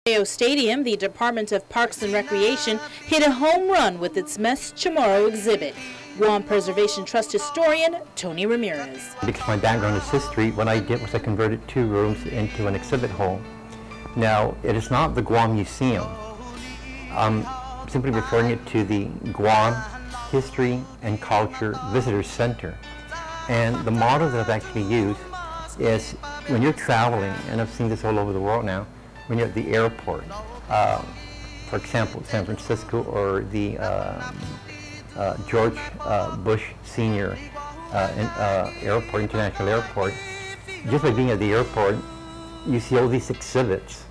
Stadium, the Department of Parks and Recreation hit a home run with its Mes Chamorro exhibit. Guam Preservation Trust historian Tony Ramirez. Because my background is history, what I did was I converted 2 rooms into an exhibit hall. Now, it is not the Guam Museum. I'm simply referring it to the Guam History and Culture Visitor Center. And the model that I've actually used is when you're traveling, and I've seen this all over the world now, when you're at the airport, for example, San Francisco or the George Bush Sr. Airport, International Airport, just by being at the airport, you see all these exhibits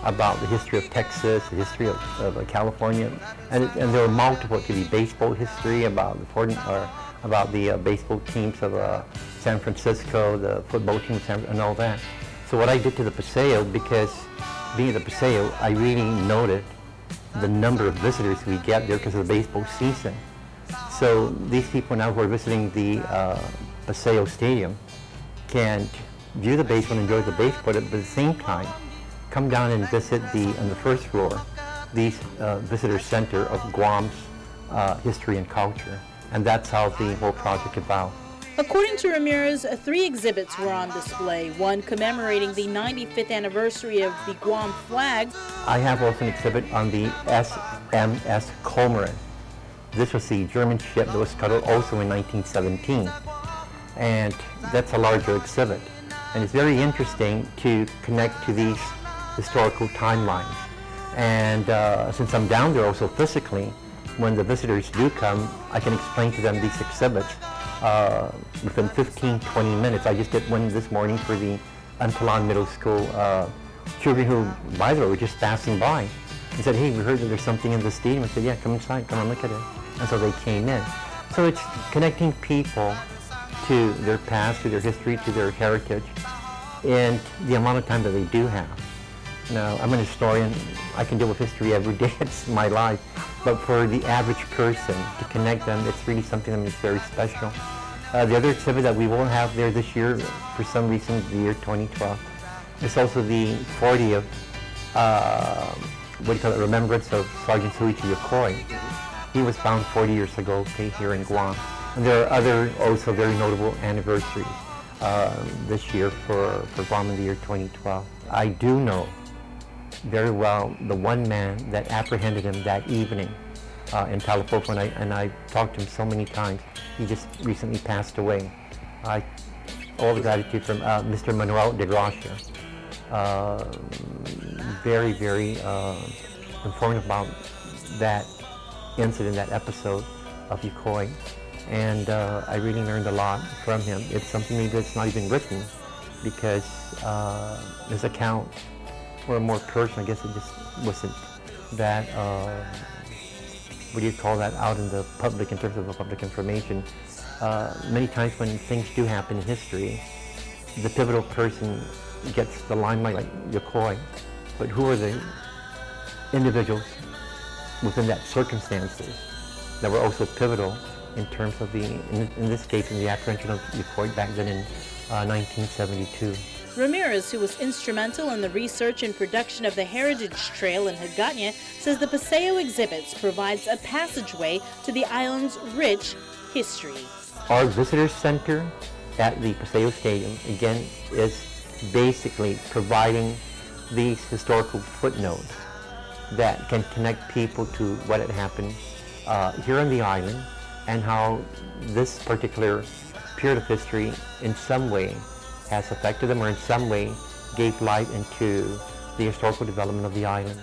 about the history of Texas, the history of California, and there are multiple. It could be baseball history about the baseball teams of San Francisco, the football team, and all that. So what I did to the Paseo, because being at the Paseo, I really noted the number of visitors we get there because of the baseball season. So these people now who are visiting the Paseo Stadium can view the baseball and enjoy the baseball, but at the same time, come down and visit on the first floor, the visitor center of Guam's history and culture. And that's how the whole project came about. According to Ramirez, 3 exhibits were on display, one commemorating the 95th anniversary of the Guam flag. I have also an exhibit on the SMS Cormorant. This was the German ship that was scuttled also in 1917. And that's a larger exhibit. And it's very interesting to connect to these historical timelines. And since I'm down there also physically, when the visitors do come, I can explain to them these exhibits within 15-20 minutes. I just did one this morning for the Antalan Middle School children who, by the way, were just passing by and said, hey, we heard that there's something in the stadium. I said, yeah, come inside, come and look at it. And so they came in. So it's connecting people to their past, to their history, to their heritage, and the amount of time that they do have. Now, I'm an historian. I can deal with history every day. It's my life. But for the average person, to connect them, it's really something that is very special. The other exhibit that we will have there this year, for some reason, the year 2012, is also the 40th, remembrance of Sergeant Suichi Yokoi. He was found 40 years ago here in Guam. And there are other also very notable anniversaries this year for Guam in the year 2012. I do know very well the one man that apprehended him that evening in Talipofo, and I talked to him so many times. He just recently passed away. All the gratitude from Mr. Manuel de Gracia. Very, very informative about that incident, that episode of Yokoi. And I really learned a lot from him. It's something maybe that's not even written, because his account were more personal. I guess it just wasn't that, what do you call that, out in the public, in terms of the public information. Many times when things do happen in history, the pivotal person gets the limelight, like Yokoi, but who are the individuals within that circumstances that were also pivotal in terms of in this case, in the apprehension of Yokoi back then in 1972. Ramirez, who was instrumental in the research and production of the Heritage Trail in Hagåtña, says the Paseo exhibits provides a passageway to the island's rich history. Our visitor center at the Paseo Stadium, again, is basically providing these historical footnotes that can connect people to what had happened here on the island, and how this particular period of history in some way has affected them, or in some way gave light into the historical development of the island.